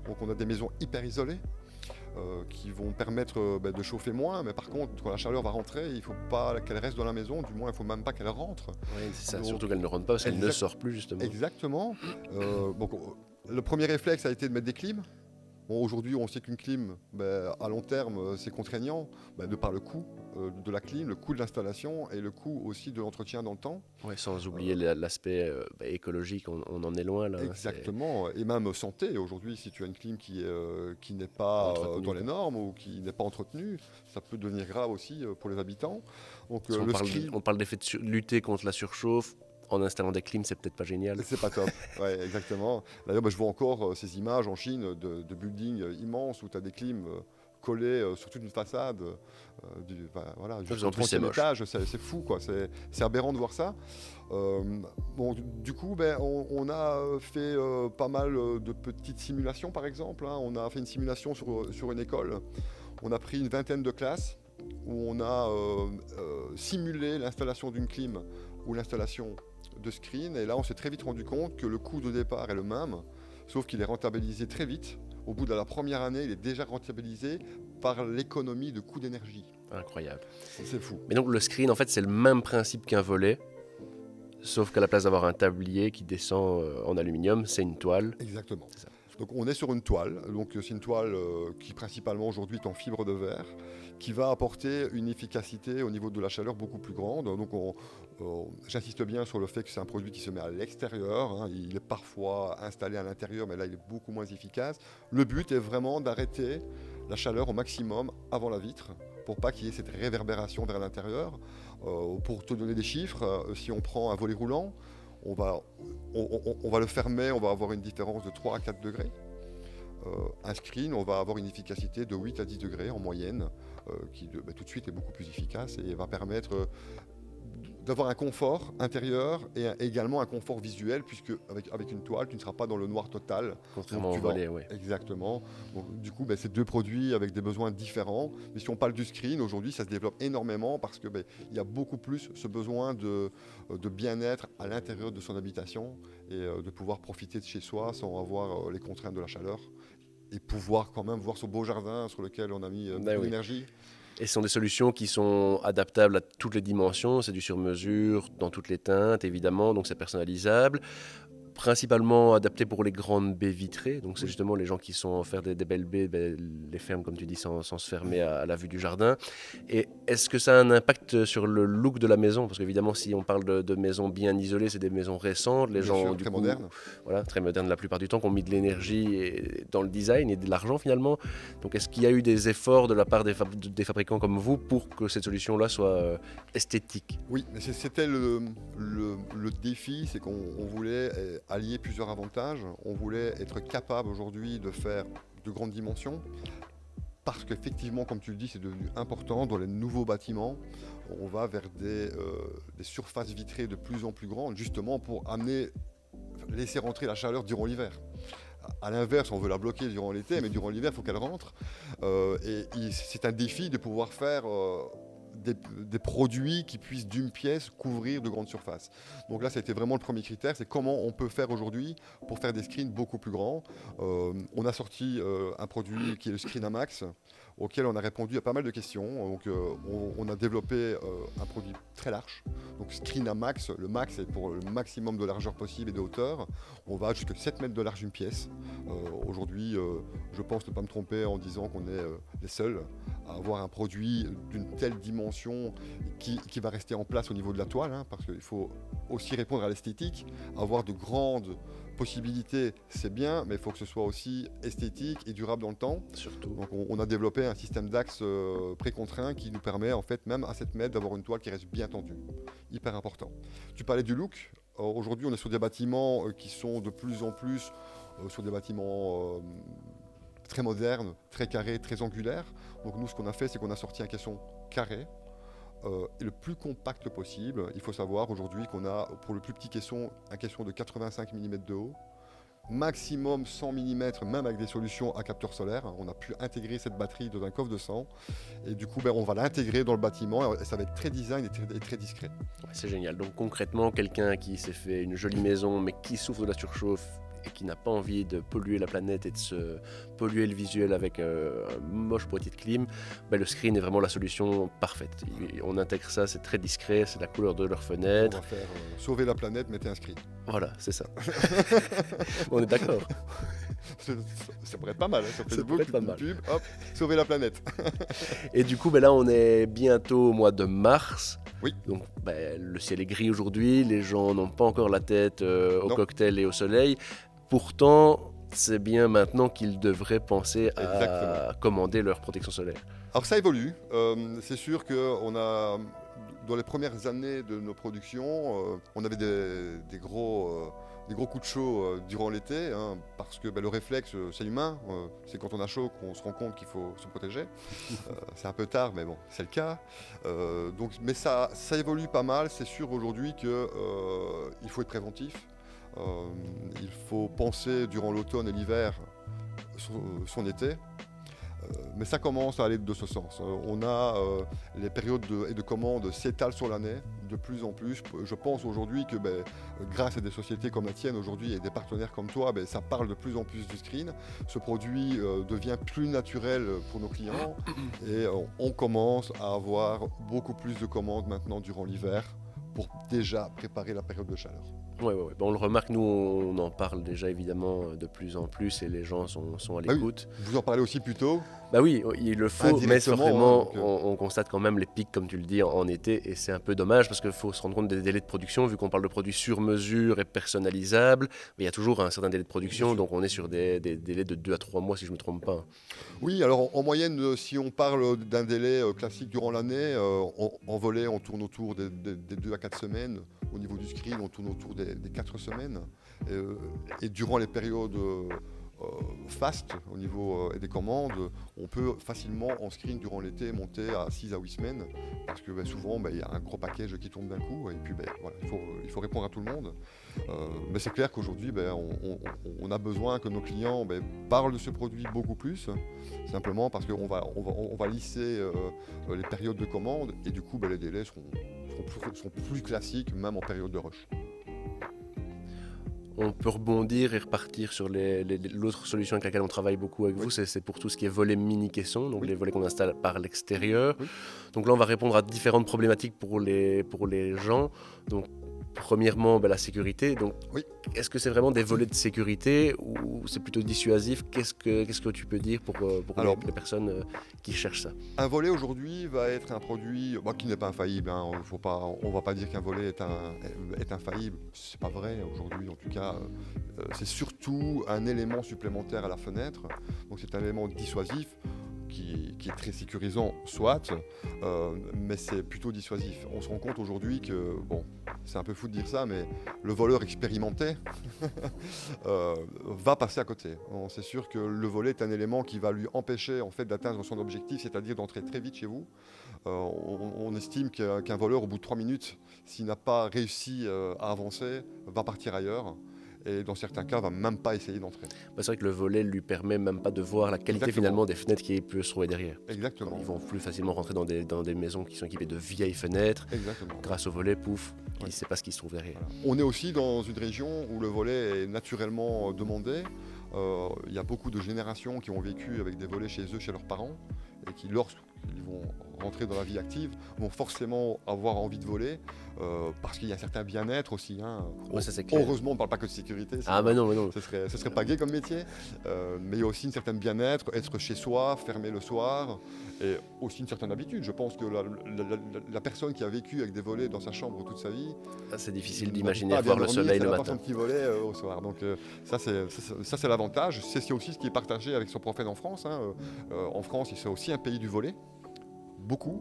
Donc on a des maisons hyper isolées qui vont permettre de chauffer moins. Mais par contre, quand la chaleur va rentrer, il ne faut pas qu'elle reste dans la maison. Du moins, il ne faut même pas qu'elle rentre. Oui, c'est ça. Donc, surtout qu'elle ne rentre pas parce qu'elle ne sort plus, justement. Exactement. Le premier réflexe a été de mettre des clims. Bon, aujourd'hui, on sait qu'une clim, à long terme, c'est contraignant, de par le coût de la clim, le coût de l'installation et le coût aussi de l'entretien dans le temps. Ouais, sans oublier l'aspect écologique, on en est loin là. Exactement, et même santé. Aujourd'hui, si tu as une clim qui n'est pas dans les normes ou qui n'est pas entretenue, ça peut devenir grave aussi pour les habitants. Donc, on parle d'effet de lutter contre la surchauffe. En installant des clims, c'est peut-être pas génial. C'est pas top, ouais, exactement. D'ailleurs, je vois encore ces images en Chine de buildings immenses où tu as des clims collés sur toute une façade. En plus, c'est moche. Étage, c'est fou, quoi. C'est aberrant de voir ça. Du coup, on a fait pas mal de petites simulations, par exemple. Hein. On a fait une simulation sur une école. On a pris une vingtaine de classes où on a simulé l'installation d'une clim ou l'installation de screen, et là on s'est très vite rendu compte que le coût de départ est le même, sauf qu'il est rentabilisé très vite. Au bout de la première année, il est déjà rentabilisé par l'économie de coût d'énergie. Incroyable. C'est fou. Mais donc le screen, en fait, c'est le même principe qu'un volet, sauf qu'à la place d'avoir un tablier qui descend en aluminium, c'est une toile. Exactement. C'est ça. Donc on est sur une toile, donc c'est une toile qui principalement aujourd'hui est en fibre de verre, qui va apporter une efficacité au niveau de la chaleur beaucoup plus grande. Donc j'insiste bien sur le fait que c'est un produit qui se met à l'extérieur, hein. Il est parfois installé à l'intérieur, mais là il est beaucoup moins efficace. Le but est vraiment d'arrêter la chaleur au maximum avant la vitre, pour pas qu'il y ait cette réverbération vers l'intérieur. Pour te donner des chiffres, si on prend un volet roulant, on va le fermer, on va avoir une différence de 3 à 4 degrés. Un screen, on va avoir une efficacité de 8 à 10 degrés en moyenne, qui tout de suite est beaucoup plus efficace et va permettre d'avoir un confort intérieur et également un confort visuel, puisque avec une toile, tu ne seras pas dans le noir total. Contrairement au volet, oui. Exactement. Donc, du coup, c'est deux produits avec des besoins différents. Mais si on parle du screen, aujourd'hui, ça se développe énormément parce que il y a beaucoup plus ce besoin de bien-être à l'intérieur de son habitation et de pouvoir profiter de chez soi sans avoir les contraintes de la chaleur et pouvoir quand même voir ce beau jardin sur lequel on a mis de l'énergie. Et ce sont des solutions qui sont adaptables à toutes les dimensions, c'est du sur-mesure, dans toutes les teintes évidemment, donc c'est personnalisable. Principalement adapté pour les grandes baies vitrées, donc c'est justement les gens qui sont faire des belles baies, les ferment comme tu dis sans se fermer à la vue du jardin. Et est-ce que ça a un impact sur le look de la maison? Parce qu'évidemment si on parle de maisons bien isolées, c'est des maisons récentes, les gens très modernes. Voilà, très modernes la plupart du temps, qui ont mis de l'énergie dans le design et de l'argent finalement. Donc est-ce qu'il y a eu des efforts de la part des fabricants comme vous pour que cette solution-là soit esthétique? Oui, mais c'était le défi, c'est qu'on voulait allier plusieurs avantages. On voulait être capable aujourd'hui de faire de grandes dimensions, parce qu'effectivement, comme tu le dis, c'est devenu important. Dans les nouveaux bâtiments, on va vers des surfaces vitrées de plus en plus grandes, justement pour laisser rentrer la chaleur durant l'hiver. À l'inverse, on veut la bloquer durant l'été, mais durant l'hiver, il faut qu'elle rentre. C'est un défi de pouvoir faire des produits qui puissent d'une pièce couvrir de grandes surfaces. Donc là, ça a été vraiment le premier critère, c'est comment on peut faire aujourd'hui pour faire des screens beaucoup plus grands. On a sorti un produit qui est le Screen Amax, auquel on a répondu à pas mal de questions. Donc, on a développé un produit très large. Donc Screen Amax, le max c'est pour le maximum de largeur possible et de hauteur. On va jusqu'à 7 mètres de large une pièce. Aujourd'hui, je pense ne pas me tromper en disant qu'on est les seuls à avoir un produit d'une telle dimension qui va rester en place au niveau de la toile, hein, parce qu'il faut aussi répondre à l'esthétique. Avoir de grandes possibilités, c'est bien, mais il faut que ce soit aussi esthétique et durable dans le temps. Surtout. Donc on a développé un système d'axe précontraint qui nous permet, en fait, même à 7 mètres, d'avoir une toile qui reste bien tendue. Hyper important. Tu parlais du look. Aujourd'hui, on est sur des bâtiments qui sont de plus en plus sur des bâtiments très modernes, très carrés, très angulaires. Donc nous, ce qu'on a fait, c'est qu'on a sorti un caisson carré, et le plus compact possible. Il faut savoir aujourd'hui qu'on a, pour le plus petit caisson, un caisson de 85 mm de haut, maximum 100 mm, même avec des solutions à capteur solaire. On a pu intégrer cette batterie dans un coffre de 100, et du coup, on va l'intégrer dans le bâtiment, et ça va être très design et très discret. Ouais, c'est génial. Donc concrètement, quelqu'un qui s'est fait une jolie maison, mais qui souffre de la surchauffe, et qui n'a pas envie de polluer la planète et de se polluer le visuel avec un moche boîtier de clim, le screen est vraiment la solution parfaite. On intègre ça, c'est très discret, c'est la couleur de leur fenêtre. On va faire sauver la planète, mettez un screen. Voilà, c'est ça. On est d'accord. Ça pourrait être pas mal, hein, sur Facebook, pas une mal. pub, hop, sauver la planète. Et du coup, là, on est bientôt au mois de mars. Oui. Donc, le ciel est gris aujourd'hui, les gens n'ont pas encore la tête au cocktail et au soleil. Pourtant, c'est bien maintenant qu'ils devraient penser à commander leur protection solaire. Alors ça évolue. C'est sûr qu'on a, dans les premières années de nos productions, on avait des gros coups de chaud durant l'été, hein, parce que le réflexe, c'est humain. C'est quand on a chaud qu'on se rend compte qu'il faut se protéger. C'est un peu tard, mais bon, c'est le cas. Mais ça évolue pas mal. C'est sûr aujourd'hui qu'il faut être préventif. Il faut penser durant l'automne et l'hiver son été. Mais ça commence à aller de ce sens. On a les périodes de commande s'étalent sur l'année de plus en plus. Je pense aujourd'hui que grâce à des sociétés comme la tienne aujourd'hui et des partenaires comme toi, ça parle de plus en plus du screen. Ce produit devient plus naturel pour nos clients et on commence à avoir beaucoup plus de commandes maintenant durant l'hiver pour déjà préparer la période de chaleur. Ouais. On le remarque, nous on en parle déjà évidemment de plus en plus et les gens sont à l'écoute. Vous en parlez aussi plus tôt. Oui, il le faut, mais forcément on constate quand même les pics comme tu le dis en été et c'est un peu dommage parce qu'il faut se rendre compte des délais de production vu qu'on parle de produits sur mesure et personnalisables. Mais il y a toujours un certain délai de production, donc on est sur des délais de 2 à 3 mois si je ne me trompe pas. Oui, alors en moyenne, si on parle d'un délai classique durant l'année, en volet on tourne autour des 2 à 4 semaines. Au niveau du screen, on tourne autour des 4 semaines. Et durant les périodes fast, au niveau des commandes, on peut facilement, en screen, durant l'été, monter à 6 à 8 semaines. Parce que souvent, il y a un gros package qui tombe d'un coup. Et puis, voilà, il faut répondre à tout le monde. Mais c'est clair qu'aujourd'hui, on a besoin que nos clients parlent de ce produit beaucoup plus. Simplement parce qu'on va lisser les périodes de commande. Et du coup, les délais sont plus classiques, même en période de rush. On peut rebondir et repartir sur l'autre solution avec laquelle on travaille beaucoup avec vous, c'est pour tout ce qui est volet mini-caisson, donc les volets qu'on installe par l'extérieur. Oui. Donc là, on va répondre à différentes problématiques pour les gens. Donc, premièrement, la sécurité. Donc, est-ce que c'est vraiment des volets de sécurité ou c'est plutôt dissuasif? Qu'est-ce que tu peux dire pour les personnes qui cherchent ça? Un volet aujourd'hui va être un produit qui n'est pas infaillible. Hein. On ne va pas dire qu'un volet est infaillible. C'est pas vrai aujourd'hui. En tout cas, c'est surtout un élément supplémentaire à la fenêtre. Donc c'est un élément dissuasif. Qui est très sécurisant, soit, mais c'est plutôt dissuasif. On se rend compte aujourd'hui que c'est un peu fou de dire ça, mais le voleur expérimenté va passer à côté. C'est sûr que le volet est un élément qui va lui empêcher en fait, d'atteindre son objectif, c'est-à-dire d'entrer très vite chez vous. On estime qu'un voleur, au bout de 3 minutes, s'il n'a pas réussi à avancer, va partir ailleurs. Et dans certains cas, va même pas essayer d'entrer. C'est vrai que le volet lui permet même pas de voir la qualité finalement des fenêtres qui peut se trouver derrière. Exactement. Ils vont plus facilement rentrer dans des maisons qui sont équipées de vieilles fenêtres. Exactement. Grâce au volet, pouf, il ne sait pas ce qui se trouve derrière. Voilà. On est aussi dans une région où le volet est naturellement demandé. Il y a beaucoup de générations qui ont vécu avec des volets chez eux, chez leurs parents, et qui, lorsqu'ils vont rentrer dans la vie active, vont forcément avoir envie de voler, parce qu'il y a un certain bien-être aussi. Hein. Ouais, ça, c'est clair. Heureusement, on ne parle pas que de sécurité. Ah bah non. Ce serait pas gai comme métier. Mais il y a aussi une certaine bien-être, être chez soi, fermé le soir, et aussi une certaine habitude. Je pense que la personne qui a vécu avec des volets dans sa chambre toute sa vie, c'est difficile d'imaginer voir le soleil le matin. Pas son petit volet au soir. Donc ça c'est l'avantage. C'est aussi ce qui est partagé avec son prophète en France. Hein. En France, c'est aussi un pays du volet. Beaucoup.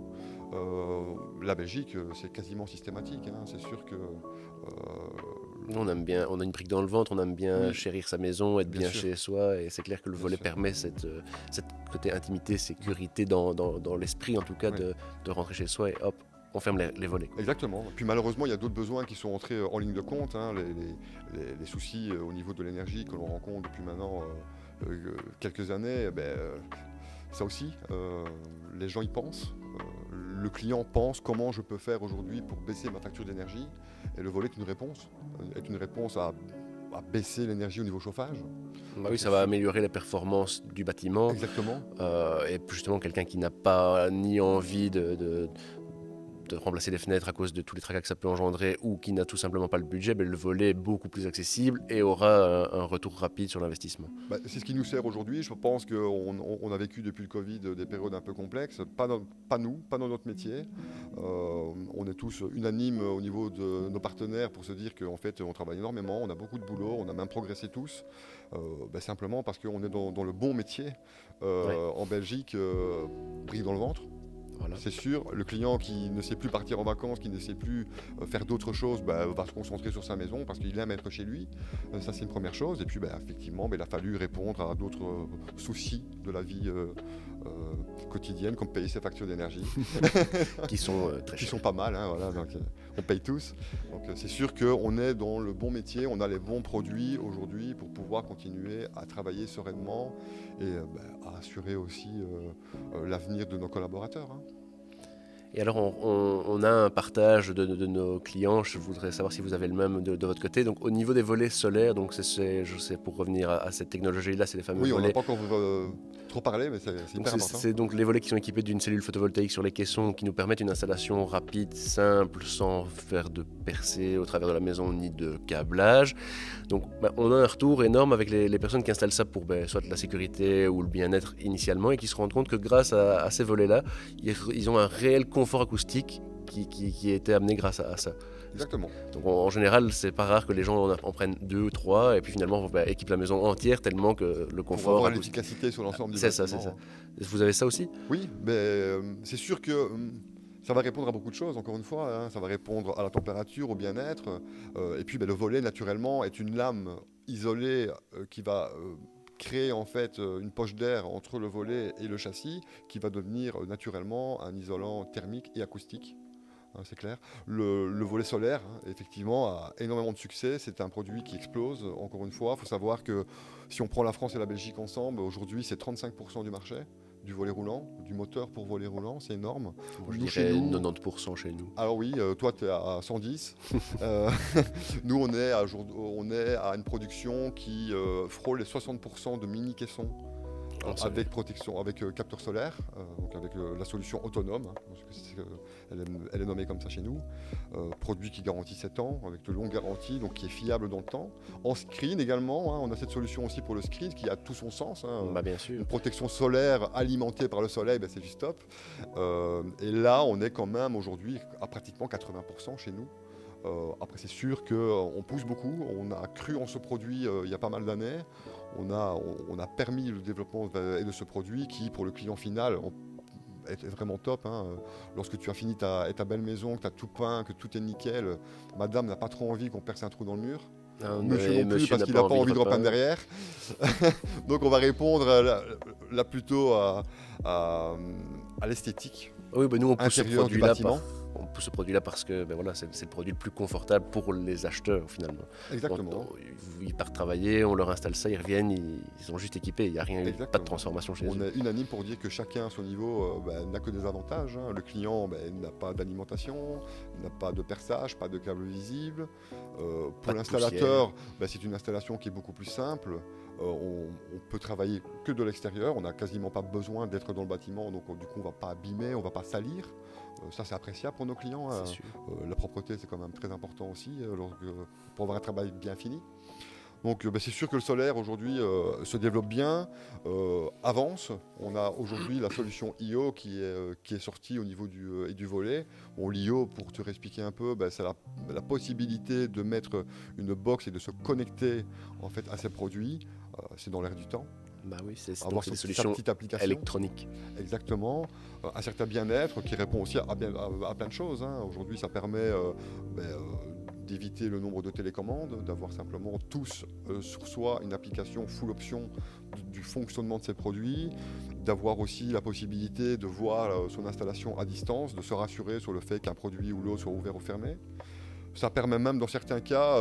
La Belgique, c'est quasiment systématique. Hein. C'est sûr que... on aime bien, on a une brique dans le ventre, on aime bien chérir sa maison, être bien chez soi. Et c'est clair que le volet permet cette côté intimité, sécurité dans l'esprit en tout cas de rentrer chez soi et hop, on ferme les volets. Exactement. Puis malheureusement, il y a d'autres besoins qui sont entrés en ligne de compte. Hein. Les soucis au niveau de l'énergie que l'on rencontre depuis maintenant quelques années, ça aussi, les gens y pensent. Le client pense comment je peux faire aujourd'hui pour baisser ma facture d'énergie. Et le volet est une réponse à baisser l'énergie au niveau chauffage. Bah oui, ça va améliorer la performance du bâtiment. Exactement. Et justement, quelqu'un qui n'a pas ni envie de remplacer les fenêtres à cause de tous les tracas que ça peut engendrer ou qui n'a tout simplement pas le budget, le volet est beaucoup plus accessible et aura un retour rapide sur l'investissement. C'est ce qui nous sert aujourd'hui. Je pense qu'on a vécu depuis le Covid des périodes un peu complexes, pas dans notre métier. On est tous unanimes au niveau de nos partenaires pour se dire qu'en fait on travaille énormément, on a beaucoup de boulot, on a même progressé tous, simplement parce qu'on est dans le bon métier. En Belgique, brille dans le ventre. Voilà. C'est sûr, le client qui ne sait plus partir en vacances, qui ne sait plus faire d'autres choses, va se concentrer sur sa maison parce qu'il aime être chez lui. Ça, c'est une première chose. Et puis, effectivement, il a fallu répondre à d'autres soucis de la vie quotidienne, comme payer ses factures d'énergie. qui sont très chères. Qui sont pas mal, hein, voilà, donc, on paye tous. Donc, c'est sûr qu'on est dans le bon métier, on a les bons produits aujourd'hui pour pouvoir continuer à travailler sereinement et à assurer aussi l'avenir de nos collaborateurs. Hein. Et alors, on a un partage de nos clients. Je voudrais savoir si vous avez le même de votre côté. Donc, au niveau des volets solaires, donc je sais, pour revenir à cette technologie-là, c'est les fameux volets. Oui, on n'a pas encore trop parlé, mais c'est hyper important. C'est donc les volets qui sont équipés d'une cellule photovoltaïque sur les caissons qui nous permettent une installation rapide, simple, sans faire de percées au travers de la maison ni de câblage. Donc, on a un retour énorme avec les personnes qui installent ça pour soit la sécurité ou le bien-être initialement et qui se rendent compte que grâce à ces volets-là, ils ont un réel confort acoustique qui a été amené grâce à ça. Exactement. Donc en général, c'est pas rare que les gens en prennent 2 ou 3 et puis finalement équipent la maison entière tellement que le confort... Pour avoir l'efficacité sur l'ensemble du bâtiment. C'est ça. Vous avez ça aussi? Oui, mais c'est sûr que ça va répondre à beaucoup de choses, encore une fois. Hein. Ça va répondre à la température, au bien-être. Et puis le volet, naturellement, est une lame isolée qui va... créer en fait une poche d'air entre le volet et le châssis qui va devenir naturellement un isolant thermique et acoustique. C'est clair. Le volet solaire, effectivement, a énormément de succès. C'est un produit qui explose, encore une fois. Il faut savoir que si on prend la France et la Belgique ensemble, aujourd'hui, c'est 35% du marché du volet roulant, du moteur pour volet roulant. C'est énorme. Moi, je dirais 90% chez nous. Alors oui, toi, tu es à 110. Nous, on est à une production qui frôle les 60% de mini-caissons. Avec protection, avec capteur solaire, donc avec la solution autonome, elle est nommée comme ça chez nous. Produit qui garantit 7 ans, avec de longues garanties, donc qui est fiable dans le temps. En screen également, on a cette solution aussi pour le screen qui a tout son sens. Bien sûr. Une protection solaire alimentée par le soleil, c'est juste top. Et là, on est quand même aujourd'hui à pratiquement 80% chez nous. Après, c'est sûr qu'on pousse beaucoup. On a cru en ce produit il y a pas mal d'années. On a permis le développement de ce produit qui, pour le client final, est vraiment top. Hein. Lorsque tu as fini ta belle maison, que tu as tout peint, que tout est nickel, madame n'a pas trop envie qu'on perce un trou dans le mur. Monsieur non plus, parce qu'il n'a pas envie de repeindre derrière. Donc on va répondre là plutôt à l'esthétique. Oui, nous on pousse ce produit-là produit-là parce que voilà, c'est le produit le plus confortable pour les acheteurs finalement. Exactement. Donc, ils partent travailler, on leur installe ça, ils reviennent, ils sont juste équipés, il n'y a rien, pas de transformation chez eux. On est unanime pour dire que chacun à son niveau n'a que des avantages. Hein. Le client n'a pas d'alimentation, n'a pas de perçage, pas de câble visible. Pour l'installateur, c'est une installation qui est beaucoup plus simple. On peut travailler que de l'extérieur, on n'a quasiment pas besoin d'être dans le bâtiment, donc du coup on ne va pas abîmer, on ne va pas salir. Ça c'est appréciable pour nos clients. La propreté c'est quand même très important aussi pour avoir un travail bien fini. Donc c'est sûr que le solaire aujourd'hui se développe bien, avance. On a aujourd'hui la solution IO qui est sortie au niveau du volet. Bon, l'IO, pour te réexpliquer un peu, c'est la possibilité de mettre une box et de se connecter en fait, à ces produits. C'est dans l'air du temps. Oui, c'est avoir des solutions petite application électroniques. Exactement. Un certain bien-être qui répond aussi à plein de choses. Hein. Aujourd'hui, ça permet d'éviter le nombre de télécommandes, d'avoir simplement tous sur soi une application full option du fonctionnement de ces produits, d'avoir aussi la possibilité de voir son installation à distance, de se rassurer sur le fait qu'un produit ou l'autre soit ouvert ou fermé. Ça permet même dans certains cas,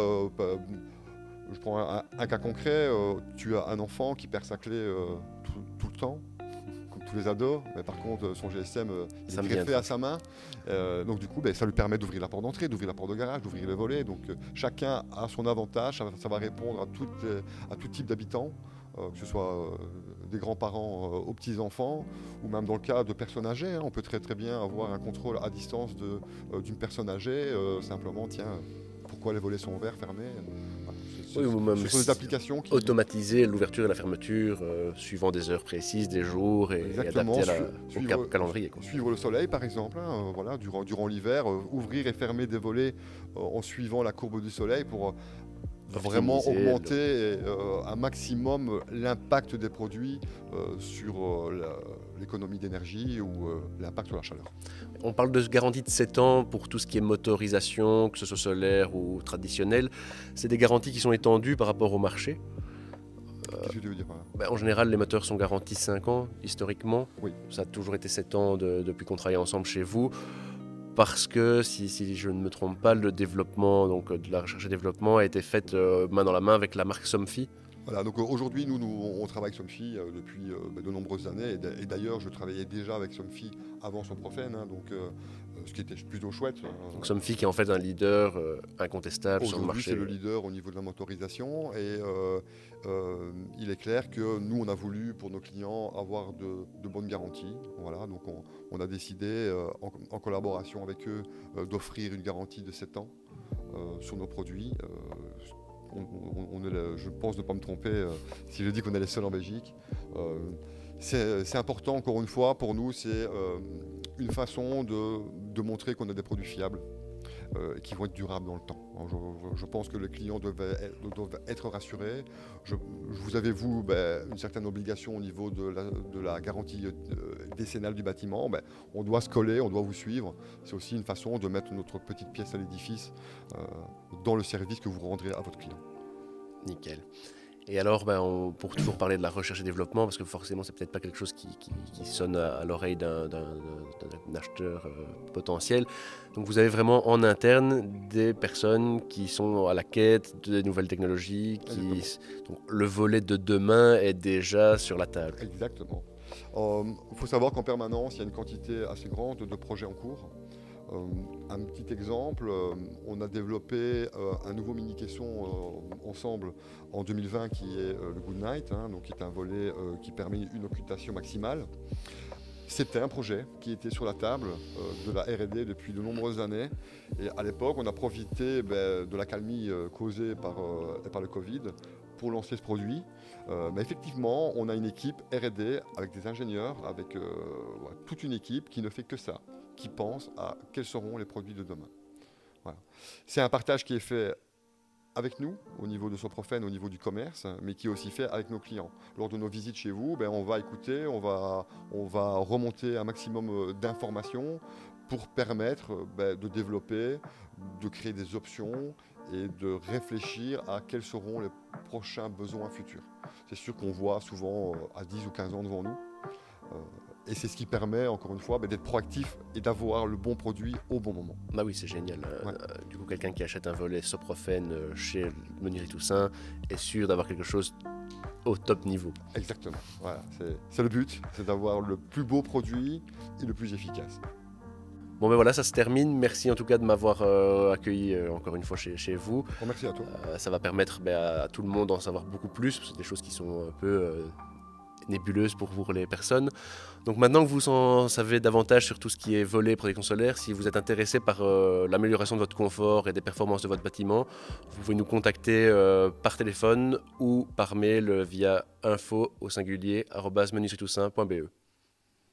je prends un cas concret, tu as un enfant qui perd sa clé tout le temps, comme tous les ados, mais par contre son GSM est greffé à sa main, donc du coup ça lui permet d'ouvrir la porte d'entrée, d'ouvrir la porte de garage, d'ouvrir les volets, donc chacun a son avantage, ça va répondre à tout type d'habitants, que ce soit des grands-parents aux petits-enfants, ou même dans le cas de personnes âgées, hein, on peut très très bien avoir un contrôle à distance d'une personne âgée, simplement tiens, pourquoi les volets sont ouverts, fermés. Ou même ce sont des applications qui automatiser l'ouverture et la fermeture suivant des heures précises, des jours et adapter au calendrier. Suivre le soleil par exemple, hein, voilà, durant l'hiver, ouvrir et fermer des volets en suivant la courbe du soleil pour vraiment augmenter un maximum l'impact des produits sur l'économie d'énergie ou l'impact sur la chaleur. On parle de garantie de 7 ans pour tout ce qui est motorisation, que ce soit solaire ou traditionnel. C'est des garanties qui sont étendues par rapport au marché. Qu'est-ce que tu veux dire par là ? En général, les moteurs sont garantis 5 ans, historiquement. Oui. Ça a toujours été 7 ans depuis qu'on travaille ensemble chez vous. Parce que, si je ne me trompe pas, le développement, donc de la recherche et développement, a été fait main dans la main avec la marque Somfy. Voilà, donc aujourd'hui, nous on travaille avec Somfy depuis de nombreuses années. Et d'ailleurs, je travaillais déjà avec Somfy avant Somprofène, hein, donc, ce qui était plutôt chouette. Donc Somfy qui est en fait un leader incontestable sur le marché. Aujourd'hui, c'est le leader au niveau de la motorisation. Et il est clair que nous, on a voulu, pour nos clients, avoir de bonnes garanties. Voilà, donc on a décidé, en collaboration avec eux, d'offrir une garantie de 7 ans sur nos produits. Je pense ne pas me tromper si je dis qu'on est les seuls en Belgique. C'est important, encore une fois, pour nous, c'est une façon de montrer qu'on a des produits fiables qui vont être durables dans le temps. Je pense que les clients doivent être rassurés. Vous avez, vous, une certaine obligation au niveau de la garantie décennale du bâtiment. On doit se coller, on doit vous suivre. C'est aussi une façon de mettre notre petite pièce à l'édifice dans le service que vous rendrez à votre client. Nickel. Et alors, pour toujours parler de la recherche et développement, parce que forcément, c'est peut-être pas quelque chose qui sonne à l'oreille d'un acheteur potentiel. Donc, vous avez vraiment en interne des personnes qui sont à la quête des nouvelles technologies. Donc, le volet de demain est déjà sur la table. Exactement. Il faut savoir qu'en permanence, il y a une quantité assez grande de projets en cours. Un petit exemple, on a développé un nouveau mini-caisson ensemble en 2020 qui est le Good Night, hein, donc qui est un volet qui permet une occultation maximale. C'était un projet qui était sur la table de la R&D depuis de nombreuses années. Et à l'époque, on a profité de l'accalmie causée par le Covid pour lancer ce produit. Mais effectivement, on a une équipe R&D avec des ingénieurs, avec toute une équipe qui ne fait que ça, qui pense à quels seront les produits de demain. Voilà. C'est un partage qui est fait avec nous, au niveau de Soprofen, au niveau du commerce, mais qui est aussi fait avec nos clients. Lors de nos visites chez vous, on va écouter, on va remonter un maximum d'informations pour permettre de développer, de créer des options et de réfléchir à quels seront les prochains besoins futurs. C'est sûr qu'on voit souvent à 10 ou 15 ans devant nous. Et c'est ce qui permet, encore une fois, d'être proactif et d'avoir le bon produit au bon moment. Bah oui, c'est génial. Ouais. Du coup, quelqu'un qui achète un volet Soprofen chez Menuiserie Toussaint est sûr d'avoir quelque chose au top niveau. Exactement. Voilà, c'est le but, c'est d'avoir le plus beau produit et le plus efficace. Bon, ben voilà, ça se termine. Merci en tout cas de m'avoir accueilli encore une fois chez vous. Bon, merci à toi. Ça va permettre à tout le monde d'en savoir beaucoup plus, parce que c'est des choses qui sont un peu nébuleuses pour les personnes. Donc maintenant que vous en savez davantage sur tout ce qui est volet protection solaire, si vous êtes intéressé par l'amélioration de votre confort et des performances de votre bâtiment, vous pouvez nous contacter par téléphone ou par mail via info@menuiserietoussaint.be.